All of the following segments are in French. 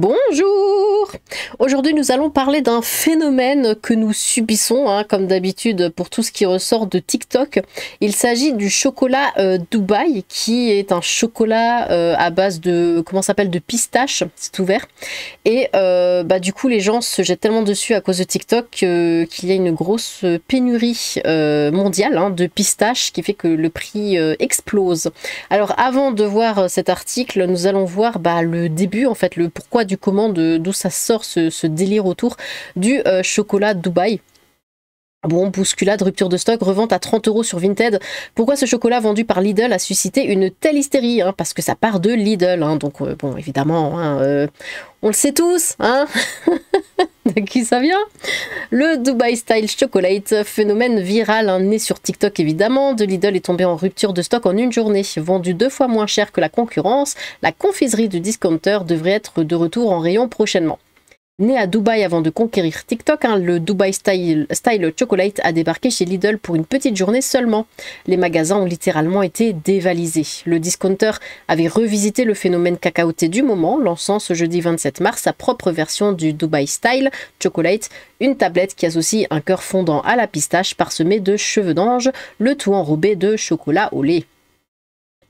Bonjour! Aujourd'hui, nous allons parler d'un phénomène que nous subissons, comme d'habitude, pour tout ce qui ressort de TikTok. Il s'agit du chocolat Dubaï, qui est un chocolat à base de, comment ça s'appelle, de pistache, c'est ouvert. Et du coup, les gens se jettent tellement dessus à cause de TikTok qu'il y a une grosse pénurie mondiale de pistaches, qui fait que le prix explose. Alors, avant de voir cet article, nous allons voir le début, en fait, le pourquoi du comment, d'où ça sort ce délire autour du chocolat Dubaï. Bon, bousculade, rupture de stock, revente à 30 € sur Vinted. Pourquoi ce chocolat vendu par Lidl a suscité une telle hystérie, parce que ça part de Lidl, donc bon, évidemment, on le sait tous, de qui ça vient. Le Dubai Style Chocolate, phénomène viral, né sur TikTok évidemment, de Lidl est tombé en rupture de stock en une journée. Vendu 2 fois moins cher que la concurrence, la confiserie du discounter devrait être de retour en rayon prochainement. Né à Dubaï avant de conquérir TikTok, le Dubai Style Chocolate a débarqué chez Lidl pour une petite journée seulement. Les magasins ont littéralement été dévalisés. Le discounter avait revisité le phénomène cacaoté du moment, lançant ce jeudi 27 mars sa propre version du Dubai Style Chocolate, une tablette qui associe un cœur fondant à la pistache parsemé de cheveux d'ange, le tout enrobé de chocolat au lait.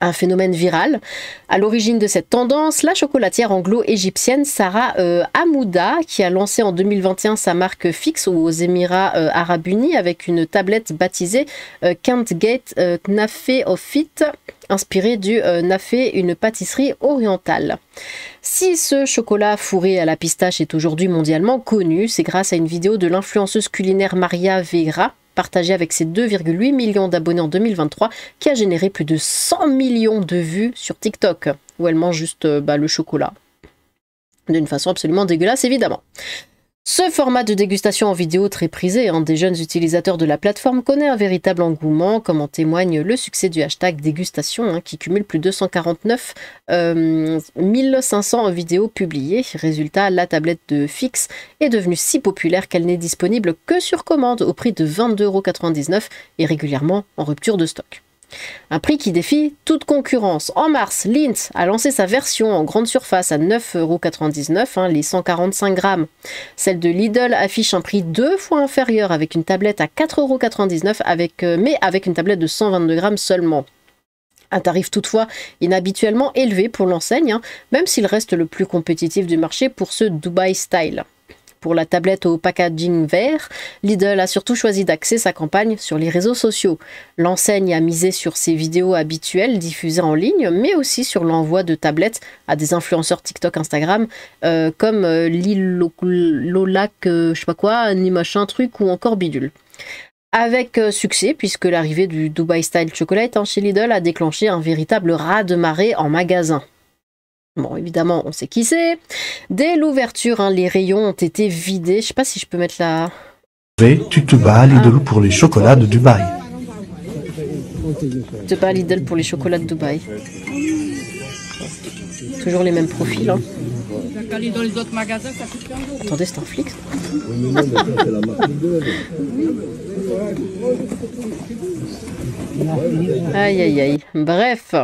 Un phénomène viral. À l'origine de cette tendance, la chocolatière anglo-égyptienne Sarah Hamouda, qui a lancé en 2021 sa marque fixe aux Émirats Arabes Unis avec une tablette baptisée Can't Get Knafé of It, inspirée du Nafé, une pâtisserie orientale. Si ce chocolat fourré à la pistache est aujourd'hui mondialement connu, c'est grâce à une vidéo de l'influenceuse culinaire Maria Vieira, partagée avec ses 2,8 millions d'abonnés en 2023, qui a généré plus de 100 millions de vues sur TikTok, où elle mange juste le chocolat. D'une façon absolument dégueulasse, évidemment. Ce format de dégustation en vidéo très prisé des jeunes utilisateurs de la plateforme connaît un véritable engouement, comme en témoigne le succès du hashtag dégustation, qui cumule plus de 249 500 vidéos publiées. Résultat, la tablette de fixe est devenue si populaire qu'elle n'est disponible que sur commande au prix de 22,99 € et régulièrement en rupture de stock. Un prix qui défie toute concurrence. En mars, Lindt a lancé sa version en grande surface à 9,99 €, les 145 grammes. Celle de Lidl affiche un prix 2 fois inférieur avec une tablette à 4,99 €, mais avec une tablette de 122 grammes seulement. Un tarif toutefois inhabituellement élevé pour l'enseigne, même s'il reste le plus compétitif du marché pour ce Dubai Style. Pour la tablette au packaging vert, Lidl a surtout choisi d'axer sa campagne sur les réseaux sociaux. L'enseigne a misé sur ses vidéos habituelles diffusées en ligne, mais aussi sur l'envoi de tablettes à des influenceurs TikTok, Instagram, comme Lilolac, je sais pas quoi, ni machin truc, ou encore Bidule. Avec succès, puisque l'arrivée du Dubai Style Chocolate chez Lidl a déclenché un véritable raz-de-marée en magasin. Bon, évidemment, on sait qui c'est. Dès l'ouverture, les rayons ont été vidés. Je sais pas si je peux mettre la... Tu te bats à Lidl pour les chocolats de Dubaï. Tu te bats à Lidl pour les chocolats de Dubaï. Toujours les mêmes profils. Attendez, c'est un flic. Aïe, aïe, aïe. Bref.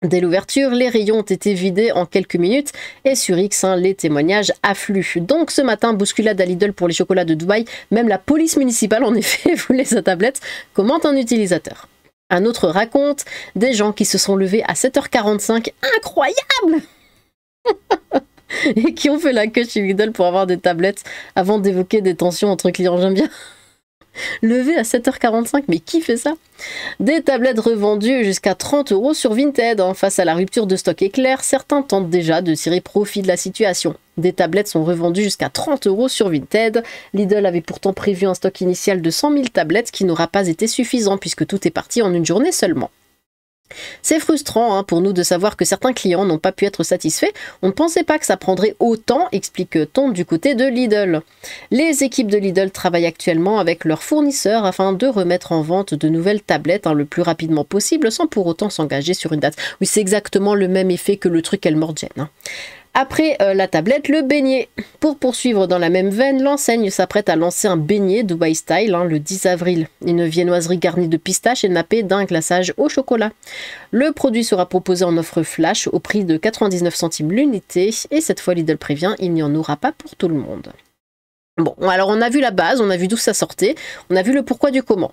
Dès l'ouverture, les rayons ont été vidés en quelques minutes et sur X, les témoignages affluent. Donc ce matin, bousculade à Lidl pour les chocolats de Dubaï. Même la police municipale, en effet, voulait sa tablette, commente un utilisateur. Un autre raconte des gens qui se sont levés à 7h45, incroyable et qui ont fait la queue chez Lidl pour avoir des tablettes avant d'évoquer des tensions entre clients. J'aime bien. Levé à 7h45, mais qui fait ça? Des tablettes revendues jusqu'à 30 € sur Vinted. Face à la rupture de stock éclair, certains tentent déjà de tirer profit de la situation. Des tablettes sont revendues jusqu'à 30 € sur Vinted. Lidl avait pourtant prévu un stock initial de 100 000 tablettes qui n'aura pas été suffisant puisque tout est parti en une journée seulement. C'est frustrant pour nous de savoir que certains clients n'ont pas pu être satisfaits. On ne pensait pas que ça prendrait autant, explique-t-on du côté de Lidl. Les équipes de Lidl travaillent actuellement avec leurs fournisseurs afin de remettre en vente de nouvelles tablettes le plus rapidement possible sans pour autant s'engager sur une date. Oui, c'est exactement le même effet que le truc Elmore Jen. Après la tablette, le beignet. Pour poursuivre dans la même veine, l'enseigne s'apprête à lancer un beignet Dubai Style le 10 avril. Une viennoiserie garnie de pistaches et nappée d'un glaçage au chocolat. Le produit sera proposé en offre flash au prix de 99 centimes l'unité. Et cette fois, Lidl prévient, il n'y en aura pas pour tout le monde. Bon, alors on a vu la base, on a vu d'où ça sortait, on a vu le pourquoi du comment.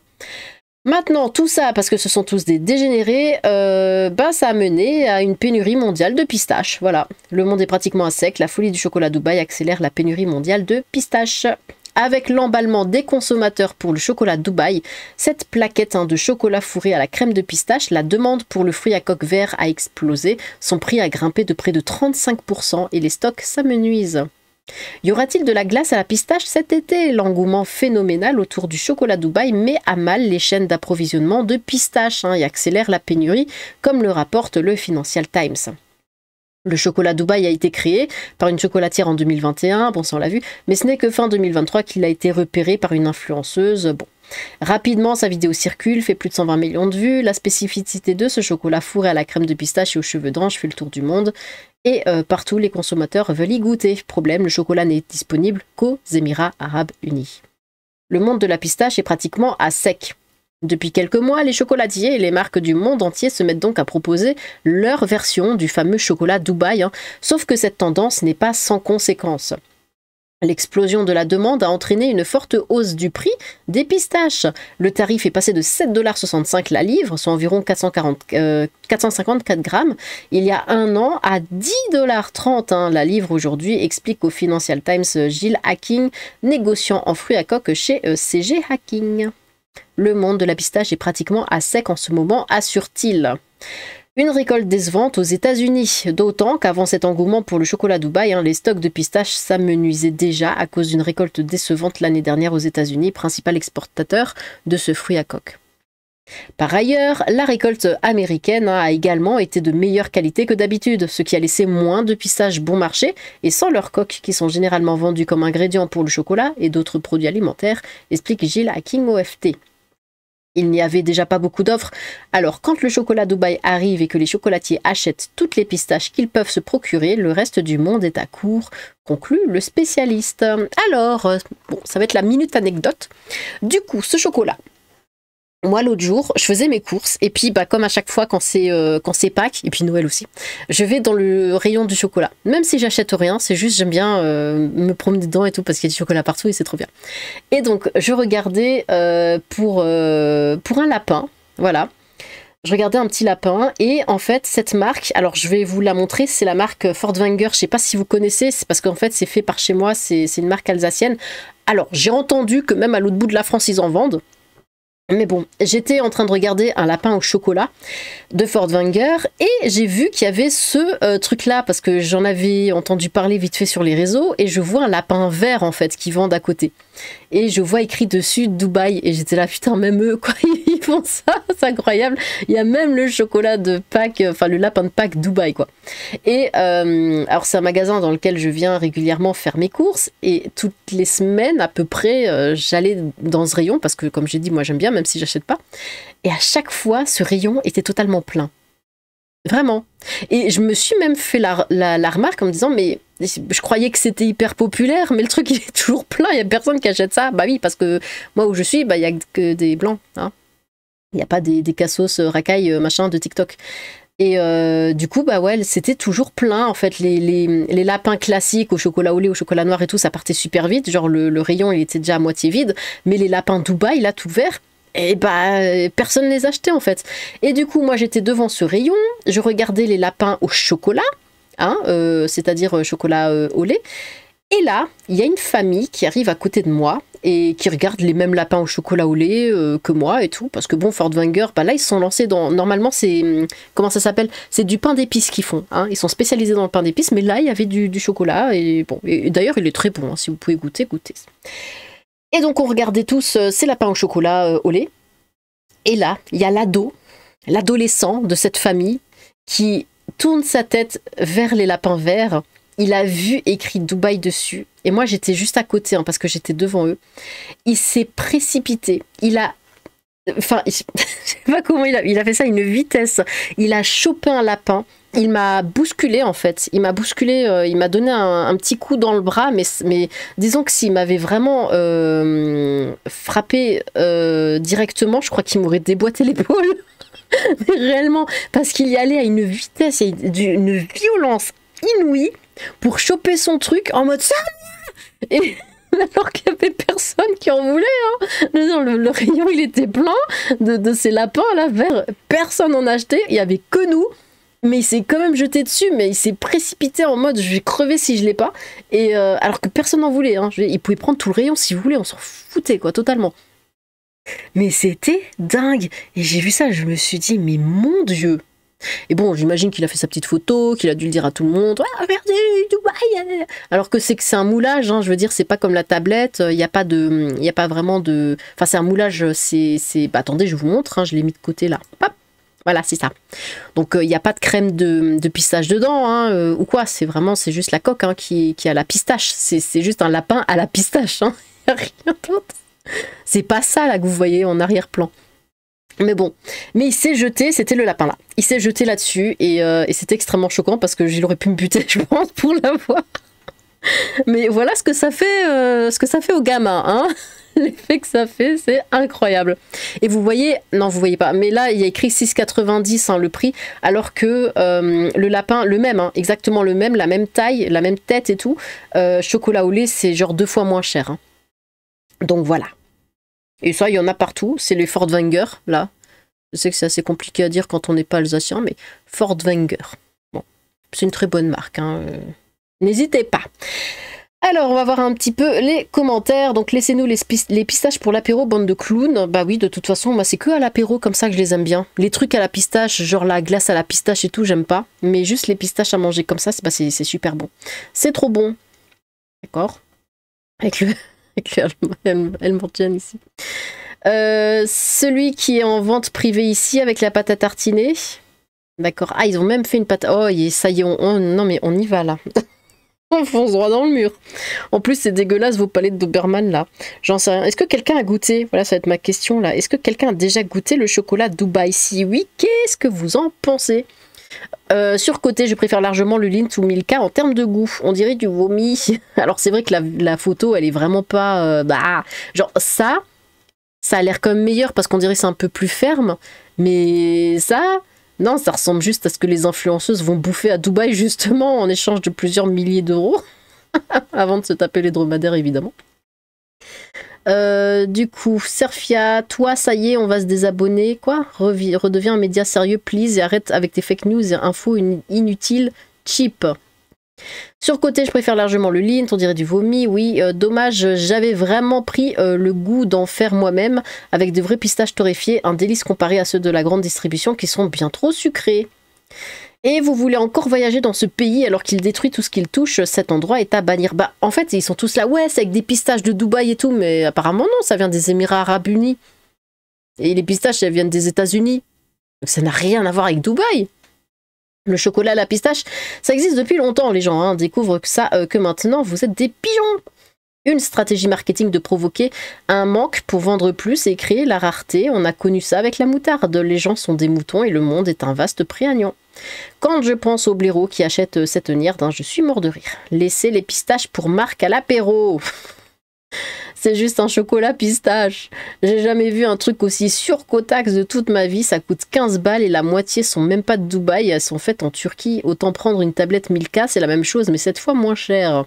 Maintenant, tout ça, parce que ce sont tous des dégénérés, ça a mené à une pénurie mondiale de pistaches. Voilà, le monde est pratiquement à sec, la folie du chocolat Dubaï accélère la pénurie mondiale de pistaches. Avec l'emballement des consommateurs pour le chocolat Dubaï, cette plaquette de chocolat fourré à la crème de pistache, la demande pour le fruit à coque vert a explosé, son prix a grimpé de près de 35% et les stocks s'amenuisent. Y aura-t-il de la glace à la pistache cet été? L'engouement phénoménal autour du chocolat Dubaï met à mal les chaînes d'approvisionnement de pistaches et accélère la pénurie, comme le rapporte le Financial Times. Le chocolat Dubaï a été créé par une chocolatière en 2021, bon ça on l'a vu, mais ce n'est que fin 2023 qu'il a été repéré par une influenceuse. Bon. Rapidement, sa vidéo circule, fait plus de 120 millions de vues. La spécificité de ce chocolat fourré à la crème de pistache et aux cheveux d'ange fait le tour du monde. Et partout, les consommateurs veulent y goûter. Problème, le chocolat n'est disponible qu'aux Émirats Arabes Unis. Le monde de la pistache est pratiquement à sec. Depuis quelques mois, les chocolatiers et les marques du monde entier se mettent donc à proposer leur version du fameux chocolat Dubaï, sauf que cette tendance n'est pas sans conséquences. L'explosion de la demande a entraîné une forte hausse du prix des pistaches. Le tarif est passé de 7,65 $ la livre, soit environ 454 grammes, il y a un an, à 10,30 $ la livre aujourd'hui, explique au Financial Times Gilles Hacking, négociant en fruits à coque chez CG Hacking. Le monde de la pistache est pratiquement à sec en ce moment, assure-t-il. Une récolte décevante aux États-Unis, d'autant qu'avant cet engouement pour le chocolat Dubaï, les stocks de pistaches s'amenuisaient déjà à cause d'une récolte décevante l'année dernière aux États-Unis, principal exportateur de ce fruit à coque. Par ailleurs, la récolte américaine a également été de meilleure qualité que d'habitude, ce qui a laissé moins de pistaches bon marché et sans leurs coques qui sont généralement vendues comme ingrédients pour le chocolat et d'autres produits alimentaires, explique Gilles Hacking au FT. Il n'y avait déjà pas beaucoup d'offres, alors quand le chocolat Dubaï arrive et que les chocolatiers achètent toutes les pistaches qu'ils peuvent se procurer, le reste du monde est à court, conclut le spécialiste. Alors, bon, ça va être la minute anecdote. Du coup, ce chocolat, moi l'autre jour, je faisais mes courses et puis comme à chaque fois quand c'est Pâques et puis Noël aussi, je vais dans le rayon du chocolat. Même si j'achète rien, c'est juste j'aime bien me promener dedans et tout parce qu'il y a du chocolat partout et c'est trop bien. Et donc je regardais pour un lapin, voilà. Je regardais un petit lapin et en fait cette marque, alors je vais vous la montrer, c'est la marque Furtwängler, je sais pas si vous connaissez, c'est parce qu'en fait c'est fait par chez moi, c'est une marque alsacienne. Alors j'ai entendu que même à l'autre bout de la France ils en vendent. Mais bon, j'étais en train de regarder un lapin au chocolat de Furtwängler et j'ai vu qu'il y avait ce truc-là parce que j'en avais entendu parler vite fait sur les réseaux et je vois un lapin vert en fait qui vendent à côté. Et je vois écrit dessus Dubaï et j'étais là putain même eux quoi ils font ça, c'est incroyable. Il y a même le chocolat de Pâques, enfin le lapin de Pâques Dubaï quoi. Et alors c'est un magasin dans lequel je viens régulièrement faire mes courses et toutes les semaines à peu près j'allais dans ce rayon parce que comme j'ai dit moi j'aime bien même si j'achète pas. Et à chaque fois ce rayon était totalement plein. Vraiment. Et je me suis même fait la remarque en me disant mais je croyais que c'était hyper populaire mais le truc il est toujours plein, il n'y a personne qui achète ça. Bah oui parce que moi où je suis, il n'y a que des blancs. Hein. Il n'y a pas des cassos racailles machin de TikTok. Et du coup bah ouais c'était toujours plein en fait. Les lapins classiques au chocolat au lait, au chocolat noir et tout ça partait super vite. Genre le rayon il était déjà à moitié vide. Mais les lapins Dubaï là tout vert, et personne les achetait en fait. Et du coup moi j'étais devant ce rayon, je regardais les lapins au chocolat, c'est-à-dire chocolat au lait. Et là, il y a une famille qui arrive à côté de moi et qui regarde les mêmes lapins au chocolat au lait que moi et tout. Parce que bon, Furtwängler, là ils se sont lancés dans... Normalement c'est... Comment ça s'appelle? C'est du pain d'épices qu'ils font. Hein. Ils sont spécialisés dans le pain d'épices, mais là il y avait du chocolat. Et bon, et d'ailleurs il est très bon, hein. Si vous pouvez goûter, goûtez. Et donc on regardait tous ces lapins au chocolat au lait. Et là, il y a l'adolescent de cette famille qui tourne sa tête vers les lapins verts. Il a vu écrit Dubaï dessus. Et moi, j'étais juste à côté parce que j'étais devant eux. Il s'est précipité. Il a... Enfin, je sais pas comment il a fait ça à une vitesse. Il a chopé un lapin. il m'a bousculé en fait. Il m'a bousculé, il m'a donné un petit coup dans le bras, mais disons que s'il m'avait vraiment frappé directement, je crois qu'il m'aurait déboîté l'épaule. Réellement, parce qu'il y allait à une vitesse et une violence inouïe pour choper son truc en mode ça. Et alors qu'il n'y avait personne qui en voulait. Hein. Le rayon, il était plein de ces lapins là verts. Personne n'en achetait. Il n'y avait que nous. Mais il s'est quand même jeté dessus, mais il s'est précipité en mode je vais crever si je l'ai pas. Et alors que personne n'en voulait. Hein. Il pouvait prendre tout le rayon s'il voulait, on s'en foutait quoi, totalement. Mais c'était dingue. Et j'ai vu ça, je me suis dit, mais mon Dieu. Et bon, j'imagine qu'il a fait sa petite photo, qu'il a dû le dire à tout le monde. Ouais, regardez, Dubaï. Alors que c'est un moulage, hein, je veux dire, c'est pas comme la tablette. Il n'y a pas vraiment de. Enfin, c'est un moulage. Bah, attendez, je vous montre. Hein, je l'ai mis de côté là. Hop. Voilà, c'est ça. Donc, il n'y a pas de crème de pistache dedans, hein, ou quoi. C'est juste la coque hein, qui a la pistache. C'est juste un lapin à la pistache. Hein. Il n'y a rien d'autre. C'est pas ça, là, que vous voyez en arrière-plan. Mais bon. Mais il s'est jeté, c'était le lapin, là. Il s'est jeté là-dessus, et c'était extrêmement choquant, parce que il aurait pu me buter, je pense, pour l'avoir. Mais voilà ce que ça fait aux gamins, hein. L'effet que ça fait, c'est incroyable. Et vous voyez, non vous voyez pas, mais là il y a écrit 6,90 hein, le prix, alors que le lapin, le même, hein, exactement le même, la même taille, la même tête et tout, chocolat au lait c'est genre 2 fois moins cher. Hein. Donc voilà. Et ça il y en a partout, c'est les Furtwängler là. Je sais que c'est assez compliqué à dire quand on n'est pas alsacien, mais Furtwängler. Bon, c'est une très bonne marque. Hein. N'hésitez pas. Alors, on va voir un petit peu les commentaires. Donc, laissez-nous les pistaches pour l'apéro, bande de clowns. Bah oui, de toute façon, moi, c'est que à l'apéro comme ça que je les aime bien. Les trucs à la pistache, genre la glace à la pistache et tout, j'aime pas. Mais juste les pistaches à manger comme ça, c'est super bon. C'est trop bon. D'accord. Avec le Elmorgen ici. Celui qui est en vente privée ici, avec la pâte à tartiner. D'accord. Ah, ils ont même fait une pâte... Oh, ça y est, non mais on y va, là. On fonce droit dans le mur. En plus, c'est dégueulasse vos palettes Doberman là. J'en sais rien. Est-ce que quelqu'un a goûté? Voilà, ça va être ma question là. Est-ce que quelqu'un a déjà goûté le chocolat Dubaï? Si oui, qu'est-ce que vous en pensez? Surcoté, je préfère largement le Lindt ou Milka en termes de goût. On dirait du vomi. Alors c'est vrai que la photo, elle est vraiment pas... genre ça a l'air quand même meilleur parce qu'on dirait que c'est un peu plus ferme. Mais ça... Non, ça ressemble juste à ce que les influenceuses vont bouffer à Dubaï, justement, en échange de plusieurs milliers d'euros. Avant de se taper les dromadaires, évidemment. Du coup, Serfia, toi, ça y est, on va se désabonner. Quoi? Redeviens un média sérieux, please, et arrête avec tes fake news et infos inutiles, cheap. Surcoté, je préfère largement le Lindt, on dirait du vomi, oui. Dommage, j'avais vraiment pris le goût d'en faire moi-même avec de vrais pistaches torréfiés, un délice comparé à ceux de la grande distribution qui sont bien trop sucrés. Et vous voulez encore voyager dans ce pays alors qu'il détruit tout ce qu'il touche, cet endroit est à bannir. Bah, en fait, ils sont tous là, ouais, c'est avec des pistaches de Dubaï et tout, mais apparemment non, ça vient des Émirats Arabes Unis. Et les pistaches, elles viennent des États-Unis. Donc ça n'a rien à voir avec Dubaï. Le chocolat à la pistache, ça existe depuis longtemps, les gens hein, découvrent que maintenant vous êtes des pigeons. Une stratégie marketing de provoquer un manque pour vendre plus et créer la rareté. On a connu ça avec la moutarde. Les gens sont des moutons et le monde est un vaste préagnon. Quand je pense aux blaireaux qui achètent cette nierde, hein, je suis mort de rire. Laissez les pistaches pour Marc à l'apéro. C'est juste un chocolat pistache. J'ai jamais vu un truc aussi surcotax de toute ma vie. Ça coûte 15 balles et la moitié sont même pas de Dubaï. Elles sont faites en Turquie. Autant prendre une tablette Milka, c'est la même chose, mais cette fois moins cher.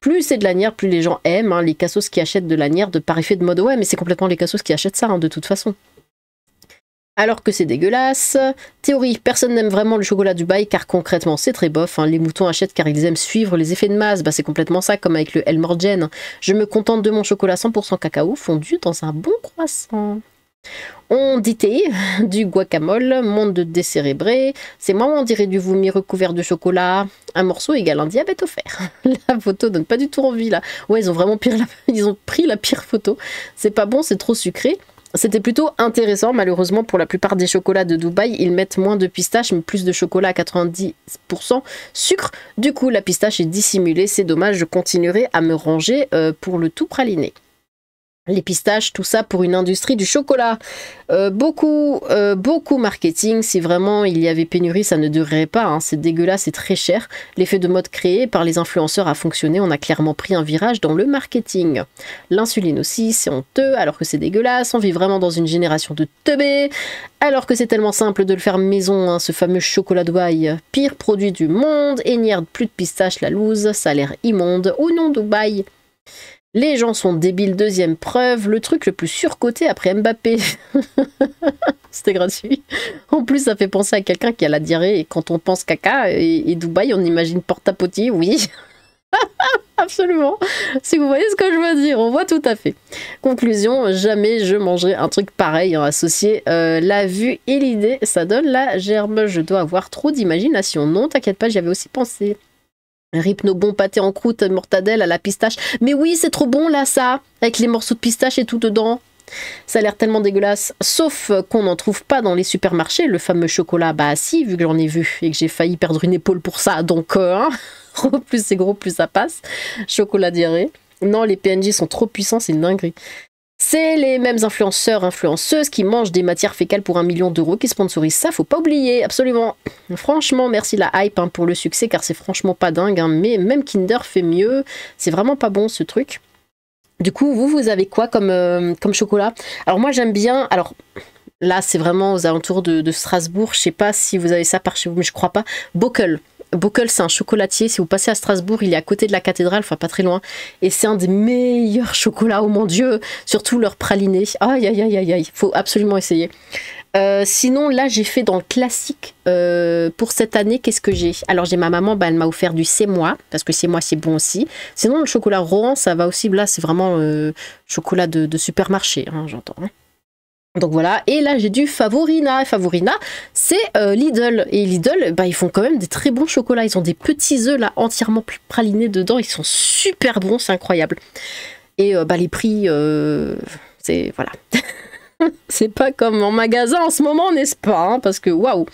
Plus c'est de lanière, plus les gens aiment. Hein. Les cassos qui achètent de lanière de par effet de mode. Ouais, mais c'est complètement les cassos qui achètent ça, hein, de toute façon. Alors que c'est dégueulasse. Théorie, personne n'aime vraiment le chocolat Dubaï car concrètement c'est très bof. Hein. Les moutons achètent car ils aiment suivre les effets de masse. Bah, c'est complètement ça, comme avec le Elmorgen. Je me contente de mon chocolat 100% cacao fondu dans un bon croissant. On dit du guacamole, monde de décérébré. C'est moi, on dirait du vomi recouvert de chocolat. Un morceau égale un diabète offert. La photo donne pas du tout envie là. Ouais, ils ont vraiment ils ont pris la pire photo. C'est pas bon, c'est trop sucré. C'était plutôt intéressant, malheureusement pour la plupart des chocolats de Dubaï, ils mettent moins de pistache mais plus de chocolat à 90% sucre. Du coup, la pistache est dissimulée, c'est dommage, je continuerai à me ranger pour le tout praliné. Les pistaches, tout ça pour une industrie du chocolat. Beaucoup marketing. Si vraiment il y avait pénurie, ça ne durerait pas. Hein. C'est dégueulasse, c'est très cher. L'effet de mode créé par les influenceurs a fonctionné. On a clairement pris un virage dans le marketing. L'insuline aussi, c'est honteux, alors que c'est dégueulasse. On vit vraiment dans une génération de teubés. Alors que c'est tellement simple de le faire maison, hein, ce fameux chocolat Dubaï. Pire produit du monde. Et n'y a plus de pistache, la loose. Ça a l'air immonde. Oh non, Dubaï. Les gens sont débiles, deuxième preuve, le truc le plus surcoté après Mbappé. C'était gratuit. En plus, ça fait penser à quelqu'un qui a la diarrhée et quand on pense caca et Dubaï, on imagine porte-à-potier, oui. Absolument. Si vous voyez ce que je veux dire, on voit tout à fait. Conclusion, jamais je mangerai un truc pareil en associé. La vue et l'idée, ça donne la gerbe. Je dois avoir trop d'imagination. Non, t'inquiète pas, j'y avais aussi pensé. Rip nos bons pâtés en croûte, mortadelle à la pistache. Mais oui, c'est trop bon là, ça, avec les morceaux de pistache et tout dedans. Ça a l'air tellement dégueulasse. Sauf qu'on n'en trouve pas dans les supermarchés, le fameux chocolat. Bah si, vu que j'en ai vu et que j'ai failli perdre une épaule pour ça. Donc, plus c'est gros, plus ça passe. Chocolat diarrhée. Non, les PNJ sont trop puissants, c'est une dinguerie. C'est les mêmes influenceurs, influenceuses qui mangent des matières fécales pour 1 million d'euros qui sponsorisent ça, faut pas oublier, absolument. Franchement, merci la hype hein, pour le succès, car c'est franchement pas dingue, hein, mais même Kinder fait mieux, c'est vraiment pas bon ce truc. Du coup, vous avez quoi comme chocolat? Alors moi j'aime bien, alors là c'est vraiment aux alentours de Strasbourg, je sais pas si vous avez ça par chez vous, mais je crois pas. Bockel. Bockel, c'est un chocolatier. Si vous passez à Strasbourg, il est à côté de la cathédrale, enfin pas très loin. Et c'est un des meilleurs chocolats, oh mon Dieu. Surtout leur praliné. Aïe, aïe, aïe, aïe, aïe. Faut absolument essayer. Sinon, là, j'ai fait dans le classique. Pour cette année, qu'est-ce que j'ai? Alors, j'ai ma maman, bah, elle m'a offert du C'est moi, parce que C'est moi, c'est bon aussi. Sinon, le chocolat Rohan, ça va aussi. Là, c'est vraiment chocolat de supermarché, hein, j'entends. Hein. Donc voilà, et là j'ai du Favorina. Favorina, c'est Lidl. Et Lidl, bah, ils font quand même des très bons chocolats. Ils ont des petits œufs là entièrement pralinés dedans. Ils sont super bons, c'est incroyable. Et bah, les prix, c'est voilà. C'est pas comme en magasin en ce moment, n'est-ce pas hein, parce que waouh.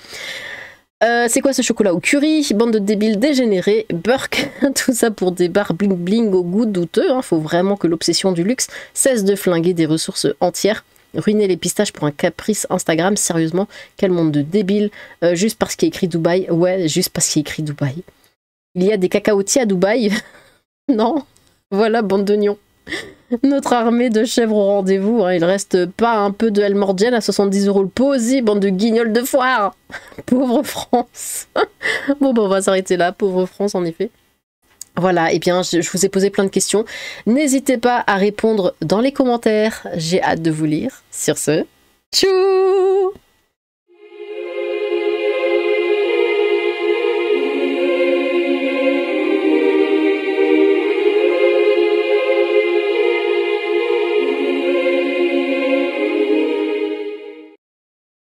C'est quoi ce chocolat au curry? Bande de débiles dégénérés, Burke, tout ça pour des barres bling bling au goût douteux. Hein. Faut vraiment que l'obsession du luxe cesse de flinguer des ressources entières. Ruiner les pistaches pour un caprice Instagram, sérieusement, quel monde de débiles. Juste parce qu'il y a écrit Dubaï, ouais, juste parce qu'il y a écrit Dubaï. Il y a des cacaotiers à Dubaï? Non, voilà, bande de nions. Notre armée de chèvres au rendez-vous, hein. Il reste pas un peu de Elmordienne à 70 € le pot aussi, bande de guignols de foire. Pauvre France. Bon, bah, on va s'arrêter là, pauvre France en effet. Voilà, et bien je vous ai posé plein de questions. N'hésitez pas à répondre dans les commentaires. J'ai hâte de vous lire. Sur ce, tchou!